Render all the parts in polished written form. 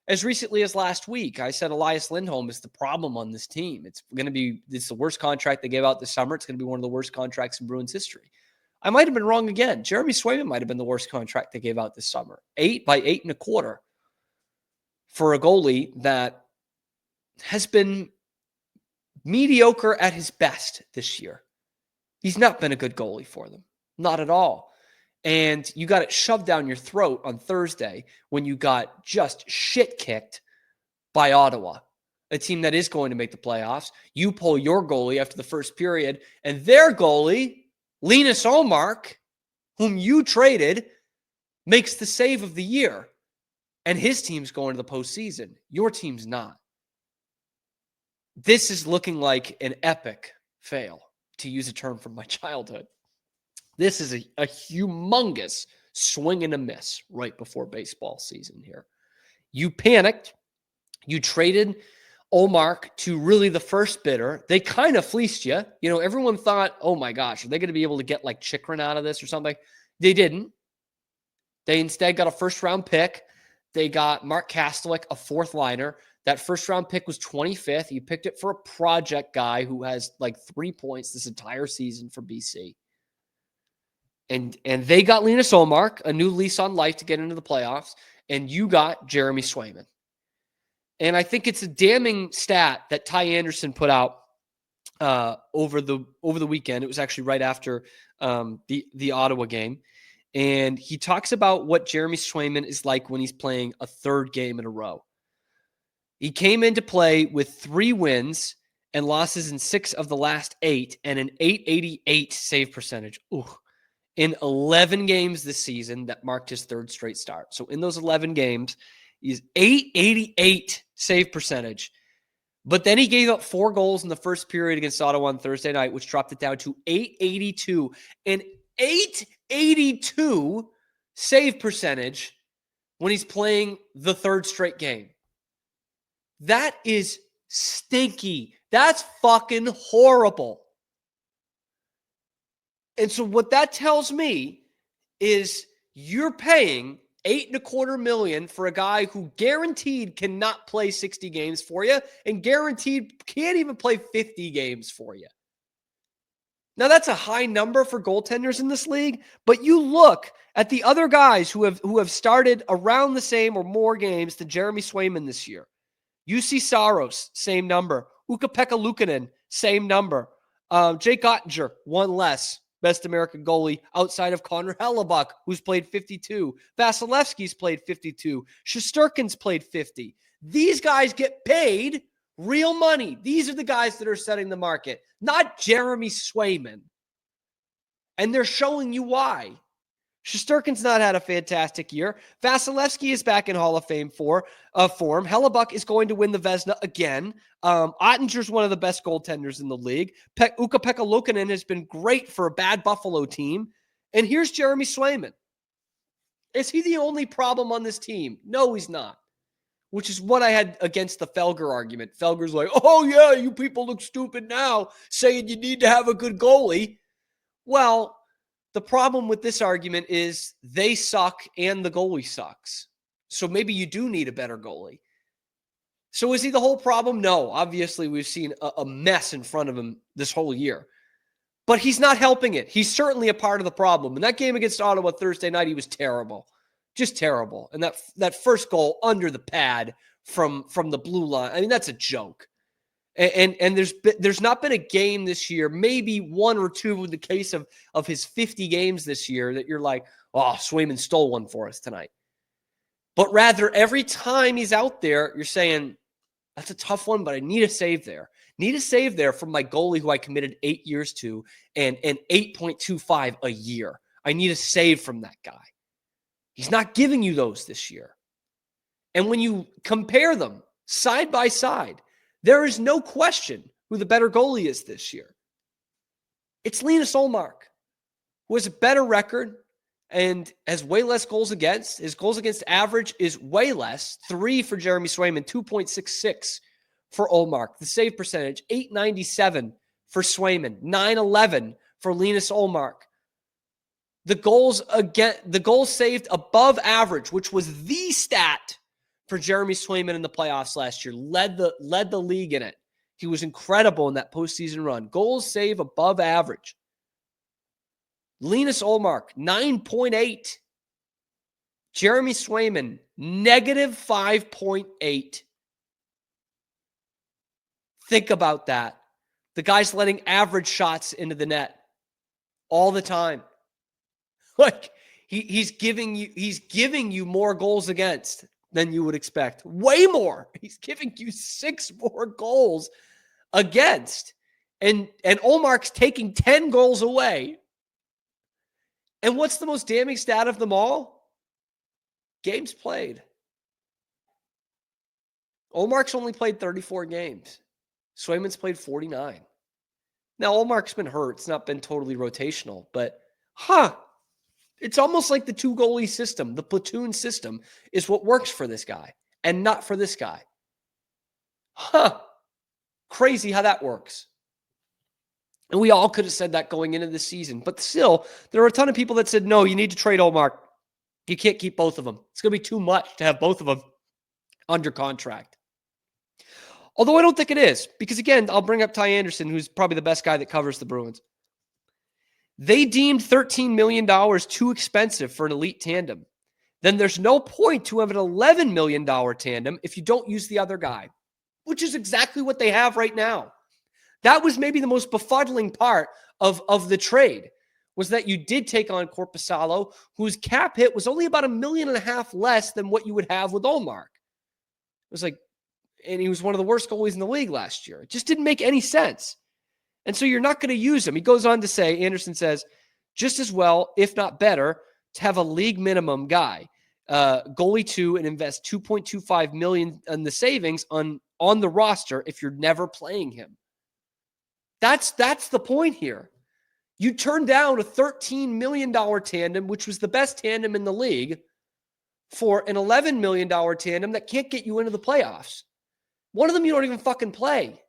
As recently as last week, I said Elias Lindholm is the problem on this team. It's the worst contract they gave out this summer. It's going to be one of the worst contracts in Bruins history. I might have been wrong again. Jeremy Swayman might have been the worst contract they gave out this summer. 8 by 8.25 for a goalie that has been mediocre at his best this year. He's not been a good goalie for them. Not at all. And you got it shoved down your throat on Thursday when you got just shit kicked by Ottawa, a team that is going to make the playoffs. You pull your goalie after the first period, and their goalie, Linus Ullmark, whom you traded, makes the save of the year. And his team's going to the postseason. Your team's not. This is looking like an epic fail, to use a term from my childhood. This is a humongous swing and a miss right before baseball season here. You panicked. You traded Ullmark to really the first bidder. They kind of fleeced you. You know, everyone thought, oh my gosh, are they going to be able to get like Chikrin out of this or something? They didn't. They instead got a first-round pick. They got Mark Kastelik, a fourth liner. That first-round pick was 25th. You picked it for a project guy who has like 3 points this entire season for BC. And they got Linus Ullmark, a new lease on life to get into the playoffs, and you got Jeremy Swayman. And I think it's a damning stat that Ty Anderson put out over the weekend. It was actually right after the Ottawa game. And he talks about what Jeremy Swayman is like when he's playing a third game in a row. He came into play with 3 wins and losses in 6 of the last 8 and an .888 save percentage. Ooh. In 11 games this season that marked his third straight start. So in those 11 games, he's .888 save percentage. But then he gave up 4 goals in the first period against Ottawa on Thursday night, which dropped it down to .882. An .882 save percentage when he's playing the third straight game. That is stinky. That's fucking horrible. And so what that tells me is you're paying $8.25 million for a guy who guaranteed cannot play 60 games for you and guaranteed can't even play 50 games for you. Now that's a high number for goaltenders in this league, but you look at the other guys who have started around the same or more games than Jeremy Swayman this year. UC Saros, same number. Ukko-Pekka Luukkonen, same number. Jake Ottinger, 1 less. Best American goalie outside of Connor Hellebuck, who's played 52. Vasilevsky's played 52. Shesterkin's played 50. These guys get paid real money. These are the guys that are setting the market, not Jeremy Swayman. And they're showing you why. Shesterkin's not had a fantastic year. Vasilevsky is back in Hall of Fame form. Hellebuck is going to win the Vezina again. Ottinger's one of the best goaltenders in the league. Ukko-Pekka Luukkonen has been great for a bad Buffalo team. And here's Jeremy Swayman. Is he the only problem on this team? No, he's not. Which is what I had against the Felger argument. Felger's like, oh yeah, you people look stupid now saying you need to have a good goalie. Well, the problem with this argument is they suck and the goalie sucks. So maybe you do need a better goalie. So is he the whole problem? No. Obviously, we've seen a mess in front of him this whole year. But he's not helping it. He's certainly a part of the problem. In that game against Ottawa Thursday night, he was terrible. Just terrible. And that first goal under the pad from the blue line, I mean, that's a joke. And there's not been a game this year, maybe 1 or 2 in the case of his 50 games this year that you're like, oh, Swayman stole one for us tonight. But rather, every time he's out there, you're saying, that's a tough one, but I need a save there. Need a save there from my goalie who I committed 8 years to and 8.25 a year. I need a save from that guy. He's not giving you those this year. And when you compare them side by side, there is no question who the better goalie is this year. It's Linus Ullmark, who has a better record and has way less goals against. His goals against average is way less. 3 for Jeremy Swayman, 2.66 for Ullmark. The save percentage, .897 for Swayman, .911 for Linus Ullmark. The goals saved above average, which was the stat for Jeremy Swayman in the playoffs last year. Led the league in it. He was incredible in that postseason run. Goals save above average. Linus Ullmark, 9.8. Jeremy Swayman, negative 5.8. Think about that. The guy's letting average shots into the net all the time. Like he's giving you more goals against than you would expect. Way more. He's giving you 6 more goals against. And Ullmark's taking 10 goals away. And what's the most damning stat of them all? Games played. Ullmark's only played 34 games. Swayman's played 49. Now, Ullmark's been hurt. It's not been totally rotational, but it's almost like the 2-goalie system, the platoon system, is what works for this guy and not for this guy. Crazy how that works. And we all could have said that going into the season. But still, there are a ton of people that said, no, you need to trade Ullmark. You can't keep both of them. It's going to be too much to have both of them under contract. Although I don't think it is. Because again, I'll bring up Ty Anderson, who's probably the best guy that covers the Bruins. They deemed $13 million too expensive for an elite tandem. Then there's no point to have an $11 million tandem if you don't use the other guy, which is exactly what they have right now. That was maybe the most befuddling part of the trade, was that you did take on Korpisalo, whose cap hit was only about $1.5 million less than what you would have with Ullmark. It was like, and he was one of the worst goalies in the league last year. It just didn't make any sense. And so you're not going to use him. He goes on to say, Anderson says, just as well, if not better, to have a league minimum guy, goalie 2, and invest $2.25 million in the savings on the roster if you're never playing him. That's the point here. You turned down a $13 million tandem, which was the best tandem in the league, for an $11 million tandem that can't get you into the playoffs. One of them you don't even fucking play.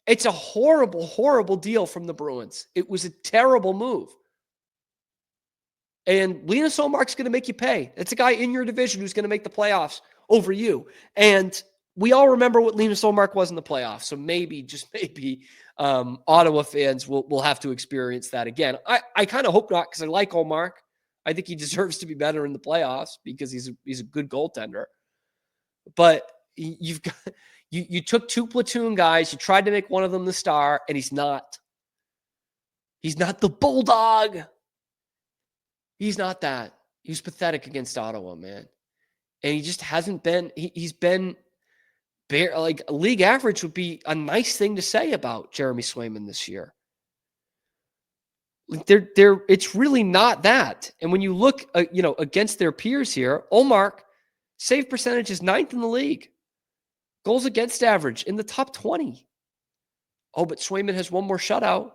It's a horrible, horrible deal from the Bruins. It was a terrible move. And Linus Ullmark's going to make you pay. It's a guy in your division who's going to make the playoffs over you. And we all remember what Linus Ullmark was in the playoffs. So maybe, just maybe, Ottawa fans will have to experience that again. I kind of hope not, because I like Ullmark. I think he deserves to be better in the playoffs because he's a good goaltender. But you've got you took 2 platoon guys. You tried to make one of them the star, and he's not. He's not the bulldog. He's not that. He was pathetic against Ottawa, man. And he just hasn't been. He's been bare. Like, league average would be a nice thing to say about Jeremy Swayman this year. It's really not that. And when you look, against their peers here, Ullmark save percentage is 9th in the league. Goals against average in the top 20. Oh, but Swayman has 1 more shutout.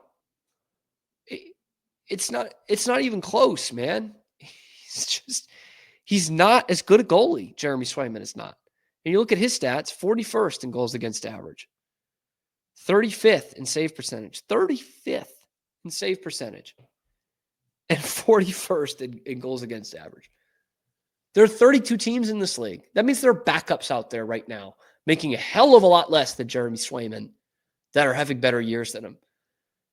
It's not even close, man. He's not as good a goalie. Jeremy Swayman is not. And you look at his stats, 41st in goals against average, 35th in save percentage, 35th in save percentage, and 41st in goals against average. There are 32 teams in this league. That means there are backups out there right now making a hell of a lot less than Jeremy Swayman that are having better years than him.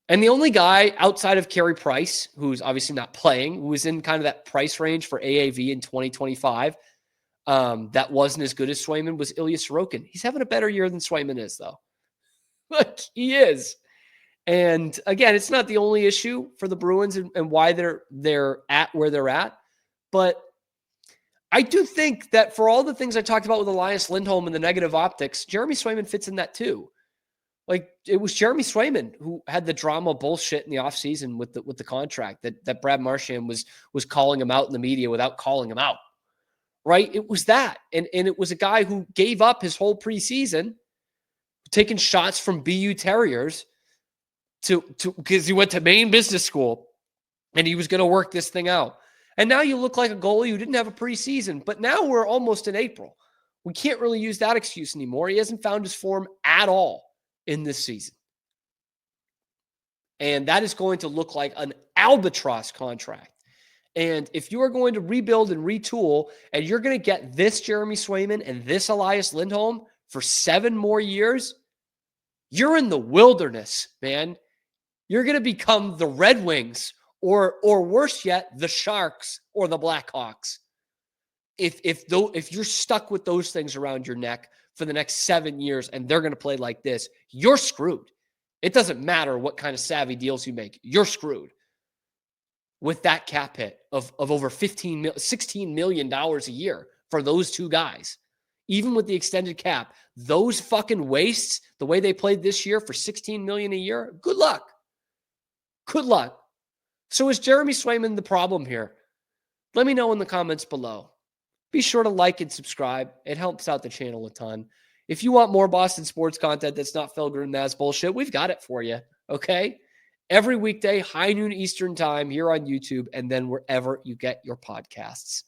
And the only guy outside of Carey Price, who's obviously not playing, who was in kind of that price range for AAV in 2025, that wasn't as good as Swayman, was Ilya Sorokin. He's having a better year than Swayman is, though. Like, he is. And again, it's not the only issue for the Bruins and why they're at where they're at. But I do think that for all the things I talked about with Elias Lindholm and the negative optics, Jeremy Swayman fits in that too. Like, it was Jeremy Swayman who had the drama bullshit in the offseason with the contract that Brad Marchand was calling him out in the media without calling him out. Right? It was that. And it was a guy who gave up his whole preseason, taking shots from BU Terriers to because he went to Maine Business School and he was going to work this thing out. And now you look like a goalie who didn't have a preseason, but now we're almost in April. We can't really use that excuse anymore. He hasn't found his form at all in this season. And that is going to look like an albatross contract. And if you are going to rebuild and retool and you're going to get this Jeremy Swayman and this Elias Lindholm for 7 more years, you're in the wilderness, man. You're going to become the Red Wings or worse yet, the Sharks or the Blackhawks. If you're stuck with those things around your neck for the next 7 years and they're going to play like this, you're screwed. It doesn't matter what kind of savvy deals you make. You're screwed with that cap hit of over $16 million a year for those two guys. Even with the extended cap, those fucking wastes, the way they played this year for $16 million a year, good luck. Good luck. So is Jeremy Swayman the problem here? Let me know in the comments below. Be sure to like and subscribe. It helps out the channel a ton. If you want more Boston sports content that's not Felger and Naz bullshit, we've got it for you, okay? Every weekday, high noon Eastern time here on YouTube, and then wherever you get your podcasts.